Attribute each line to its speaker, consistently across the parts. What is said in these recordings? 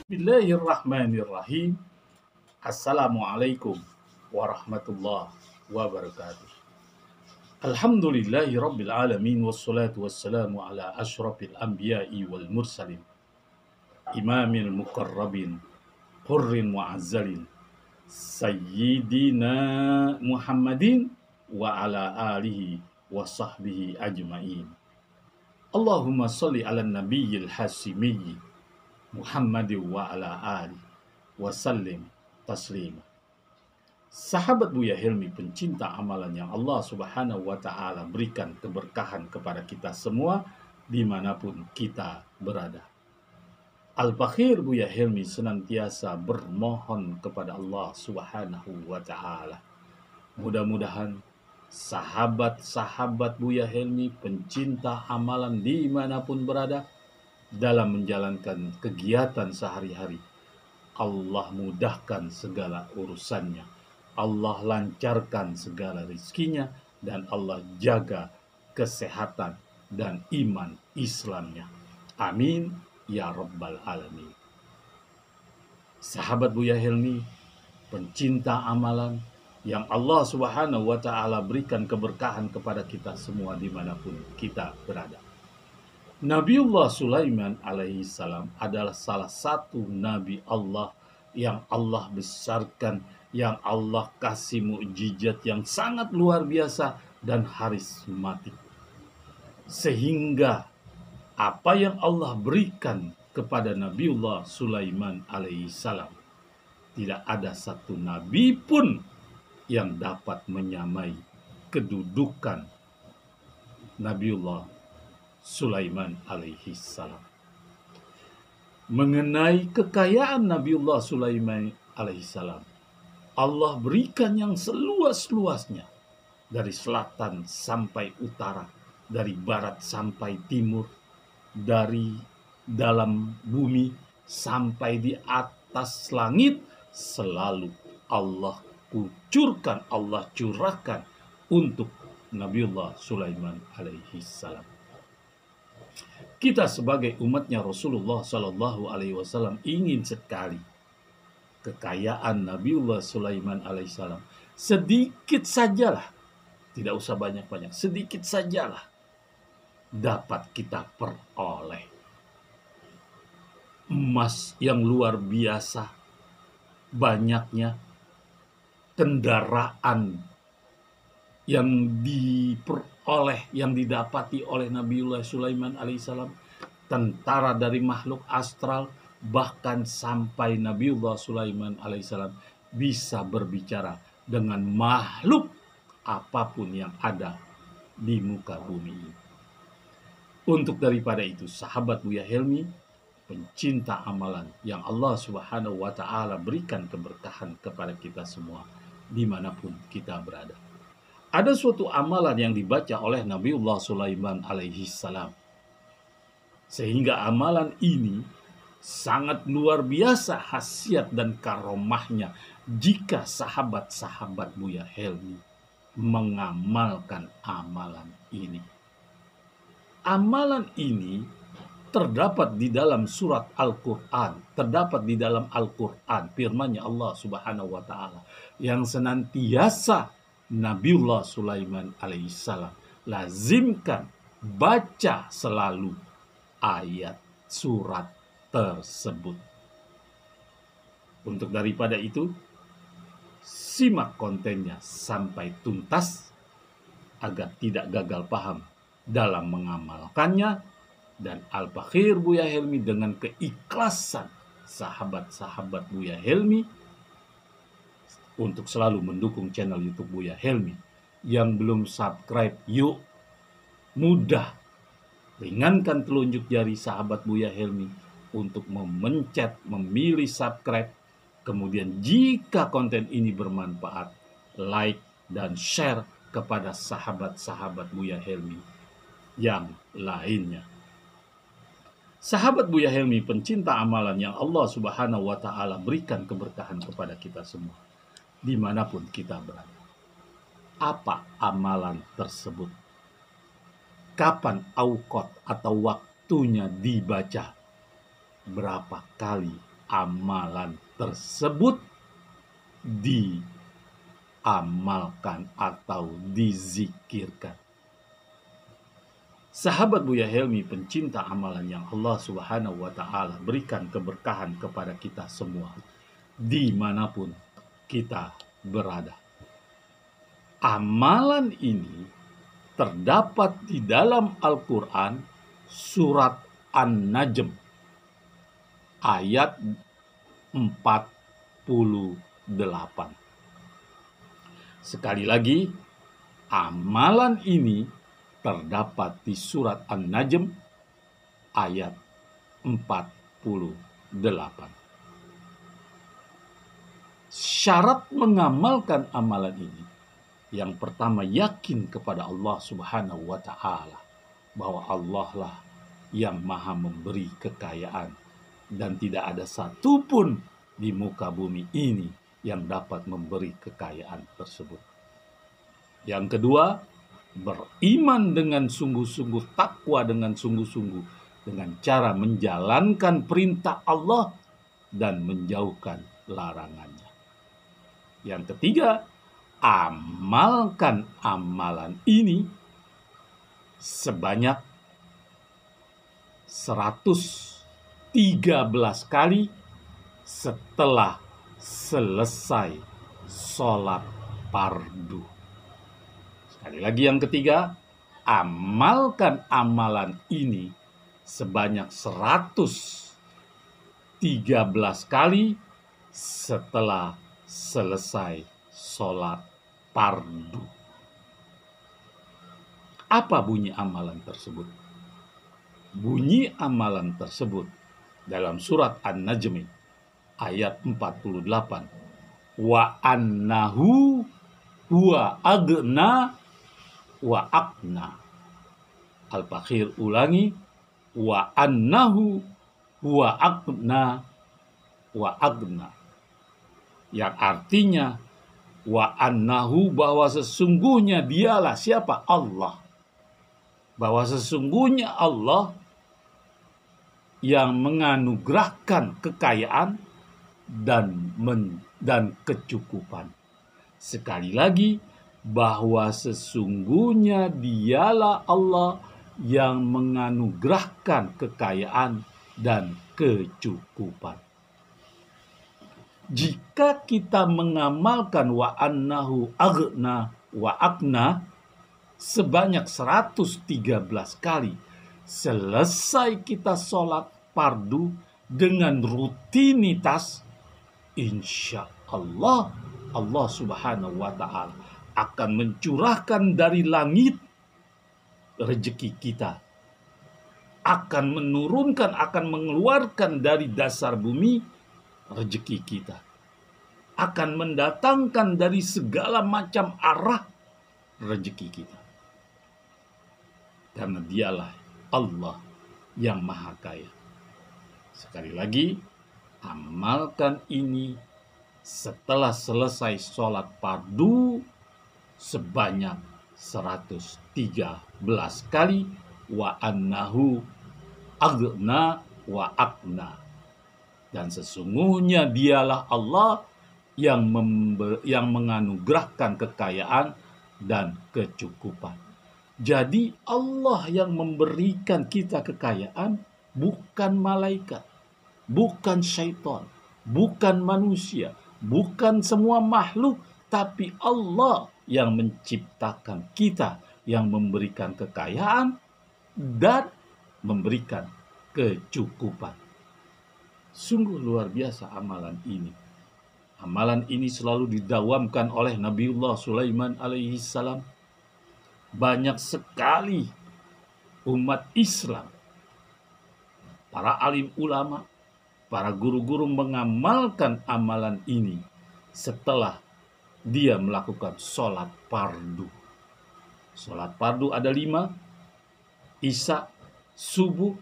Speaker 1: Bismillahirrahmanirrahim. Assalamualaikum warahmatullahi wabarakatuh. Alhamdulillahi rabbil alamin wassalatu wassalamu ala asyrafil anbiya'i wal mursalin imamil muqarrabin hurrin mu'azzalin sayyidina Muhammadin wa ala alihi wa sahbihi ajmain. Allahumma salli ala nabiyyil hasimiyyi Muhammadin wa ala alihi wasallim taslima. Sahabat Buya Helmi, pencinta amalan yang Allah Subhanahu wa Ta'ala berikan keberkahan kepada kita semua dimanapun kita berada. Al-Bakhir Buya Helmi senantiasa bermohon kepada Allah Subhanahu wa Ta'ala. Mudah-mudahan sahabat-sahabat Buya Helmi, pencinta amalan dimanapun berada, dalam menjalankan kegiatan sehari-hari, Allah mudahkan segala urusannya, Allah lancarkan segala rizkinya, dan Allah jaga kesehatan dan iman Islamnya. Amin ya rabbal alamin. Sahabat Buya Helmi, pencinta amalan yang Allah Subhanahu wa Ta'ala berikan keberkahan kepada kita semua dimanapun kita berada. Nabiullah Sulaiman alaihi salam adalah salah satu nabi Allah yang Allah besarkan, yang Allah kasih mukjizat yang sangat luar biasa dan karismatik. Sehingga apa yang Allah berikan kepada Nabiullah Sulaiman alaihi salam, tidak ada satu nabi pun yang dapat menyamai kedudukan Nabiullah Sulaiman alaihi salam. Mengenai kekayaan Nabiullah Sulaiman alaihi salam, Allah berikan yang seluas-luasnya, dari selatan sampai utara, dari barat sampai timur, dari dalam bumi sampai di atas langit, selalu Allah kucurkan, Allah curahkan untuk Nabiullah Sulaiman alaihi salam. Kita sebagai umatnya Rasulullah Shallallahu Alaihi Wasallam ingin sekali kekayaan Nabiullah Sulaiman alaihissalam sedikit sajalah, tidak usah banyak-banyak, sedikit sajalah dapat kita peroleh. Emas yang luar biasa banyaknya, kendaraan yang diperoleh, yang didapati oleh Nabiullah Sulaiman alaihissalam, tentara dari makhluk astral, bahkan sampai Nabiullah Sulaiman alaihissalam bisa berbicara dengan makhluk apapun yang ada di muka bumi ini. Untuk daripada itu, sahabat Buya Helmi, pencinta amalan yang Allah Subhanahu wa Ta'ala berikan keberkahan kepada kita semua dimanapun kita berada. Ada suatu amalan yang dibaca oleh Nabiullah Sulaiman alaihi salam, sehingga amalan ini sangat luar biasa khasiat dan karomahnya jika sahabat-sahabat Buya Helmi mengamalkan amalan ini. Amalan ini terdapat di dalam surat Al-Quran, terdapat di dalam Al-Quran, firman-Nya Allah Subhanahu wa Ta'ala, yang senantiasa Nabiullah Sulaiman alaihissalam lazimkan baca selalu ayat surat tersebut. Untuk daripada itu, simak kontennya sampai tuntas agar tidak gagal paham dalam mengamalkannya, dan Al-Bakhir Buya Helmi dengan keikhlasan sahabat-sahabat Buya Helmi untuk selalu mendukung channel YouTube Buya Helmi. Yang belum subscribe, yuk, mudah, ringankan telunjuk jari sahabat Buya Helmi untuk memencet, memilih subscribe. Kemudian jika konten ini bermanfaat, like dan share kepada sahabat-sahabat Buya Helmi yang lainnya. Sahabat Buya Helmi, pencinta amalan yang Allah Subhanahu wa Ta'ala berikan keberkahan kepada kita semua dimanapun kita berada. Apa amalan tersebut? Kapan auqat atau waktunya dibaca? Berapa kali amalan tersebut diamalkan atau dizikirkan. Sahabat Buya Helmi, pencinta amalan yang Allah Subhanahu wa Ta'ala berikan keberkahan kepada kita semua, dimanapun kita berada. Amalan ini terdapat di dalam Al-Quran, surat An-Najm, ayat 48. Sekali lagi, amalan ini terdapat di surat An-Najm ayat 48. Syarat mengamalkan amalan ini, yang pertama, yakin kepada Allah Subhanahu wa Ta'ala, bahwa Allah lah yang maha memberi kekayaan dan tidak ada satupun di muka bumi ini yang dapat memberi kekayaan tersebut. Yang kedua, beriman dengan sungguh-sungguh, takwa dengan sungguh-sungguh, dengan cara menjalankan perintah Allah dan menjauhkan larangannya. Yang ketiga, amalkan amalan ini sebanyak 113 kali setelah selesai sholat fardu. Sekali lagi, yang ketiga, amalkan amalan ini sebanyak 113 kali setelah selesai sholat fardu. Apa bunyi amalan tersebut? Bunyi amalan tersebut dalam surat An-Najm ayat 48. Wa annahu huwa agna wa aqna. Al-Baqir ulangi, wa annahu huwa aqna wa agna. Yang artinya, wa annahu, bahwa sesungguhnya dialah siapa? Allah. Bahwa sesungguhnya Allah yang menganugerahkan kekayaan dan kecukupan. Sekali lagi, bahwa sesungguhnya dialah Allah yang menganugerahkan kekayaan dan kecukupan. Jika kita mengamalkan wa annahu aghna wa aqna sebanyak 113 kali selesai kita sholat fardu dengan rutinitas, insya Allah, Allah Subhanahu wa Ta'ala akan mencurahkan dari langit rezeki kita, akan menurunkan, akan mengeluarkan dari dasar bumi rezeki kita, akan mendatangkan dari segala macam arah rezeki kita, karena dialah Allah yang maha kaya. Sekali lagi, amalkan ini setelah selesai sholat fardu sebanyak 113 kali, wa annahu aghna wa aqna. Dan sesungguhnya dialah Allah yang menganugerahkan kekayaan dan kecukupan. Jadi Allah yang memberikan kita kekayaan, bukan malaikat, bukan syaitan, bukan manusia, bukan semua makhluk, tapi Allah yang menciptakan kita, yang memberikan kekayaan dan memberikan kecukupan. Sungguh luar biasa amalan ini. Amalan ini selalu didawamkan oleh Nabiullah Sulaiman alaihi salam. Banyak sekali umat Islam, para alim ulama, para guru-guru mengamalkan amalan ini setelah dia melakukan sholat fardu. Sholat fardu ada 5: Isya, subuh,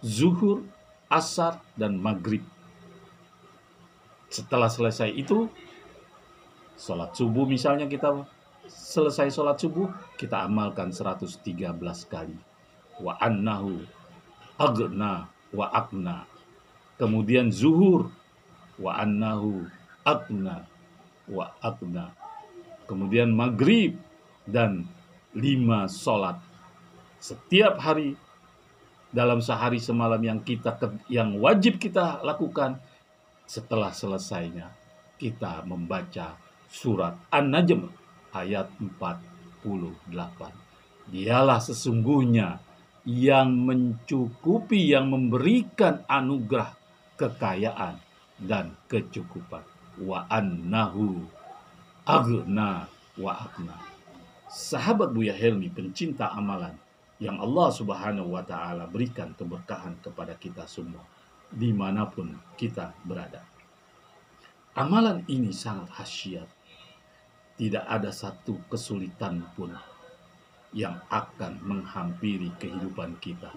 Speaker 1: zuhur, asar, dan maghrib. Setelah selesai itu, sholat subuh misalnya, kita selesai sholat subuh, kita amalkan 113 kali. Wa annahu aghna wa aqna. Kemudian zuhur, wa annahu aghna wa aqna. Kemudian maghrib dan 5 sholat setiap hari dalam sehari semalam yang wajib kita lakukan. Setelah selesainya kita membaca surat An-Najm ayat 48. Dialah sesungguhnya yang mencukupi, yang memberikan anugerah kekayaan dan kecukupan. Wa annahu aghna wa aqna. Sahabat Buya Helmi, pencinta amalan yang Allah Subhanahu wa Ta'ala berikan keberkahan kepada kita semua dimanapun kita berada. Amalan ini sangat khasiat. Tidak ada satu kesulitan pun yang akan menghampiri kehidupan kita.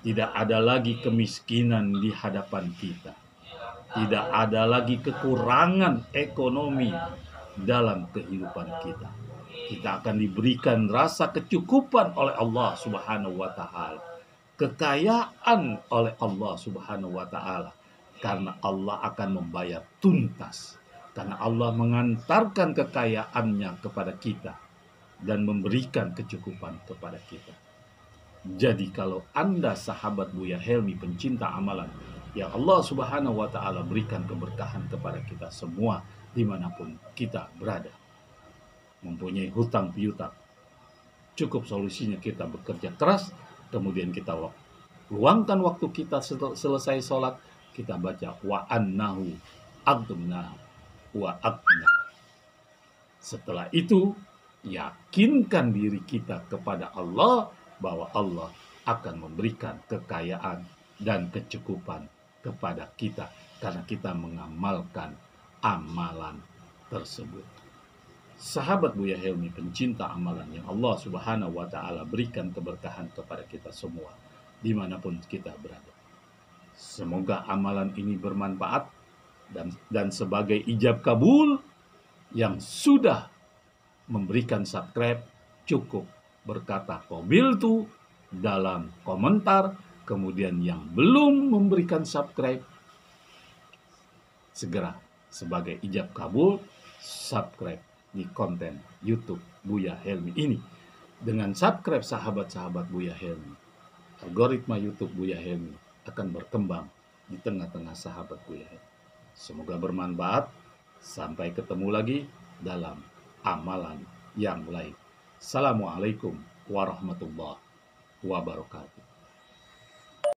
Speaker 1: Tidak ada lagi kemiskinan di hadapan kita. Tidak ada lagi kekurangan ekonomi dalam kehidupan kita. Kita akan diberikan rasa kecukupan oleh Allah Subhanahu wa Ta'ala, kekayaan oleh Allah Subhanahu wa Ta'ala, karena Allah akan membayar tuntas, karena Allah mengantarkan kekayaannya kepada kita dan memberikan kecukupan kepada kita. Jadi kalau Anda sahabat Buya Helmi, pencinta amalan yang Allah Subhanahu wa Ta'ala berikan keberkahan kepada kita semua dimanapun kita berada, mempunyai hutang piutang, cukup solusinya kita bekerja keras, kemudian kita luangkan waktu kita selesai sholat, kita baca wa annahu aghna wa aqna. Setelah itu yakinkan diri kita kepada Allah bahwa Allah akan memberikan kekayaan dan kecukupan kepada kita karena kita mengamalkan amalan tersebut. Sahabat Buya Helmi, pencinta amalan yang Allah Subhanahu wa Ta'ala berikan keberkahan kepada kita semua dimanapun kita berada. Semoga amalan ini bermanfaat dan sebagai ijab kabul. Yang sudah memberikan subscribe cukup berkata qabiltu dalam komentar. Kemudian yang belum memberikan subscribe, segera sebagai ijab kabul subscribe di konten YouTube Buya Helmi ini. Dengan subscribe sahabat-sahabat Buya Helmi, algoritma YouTube Buya Helmi akan berkembang di tengah-tengah sahabat Buya Helmi. Semoga bermanfaat. Sampai ketemu lagi dalam amalan yang lain. Assalamualaikum warahmatullahi wabarakatuh.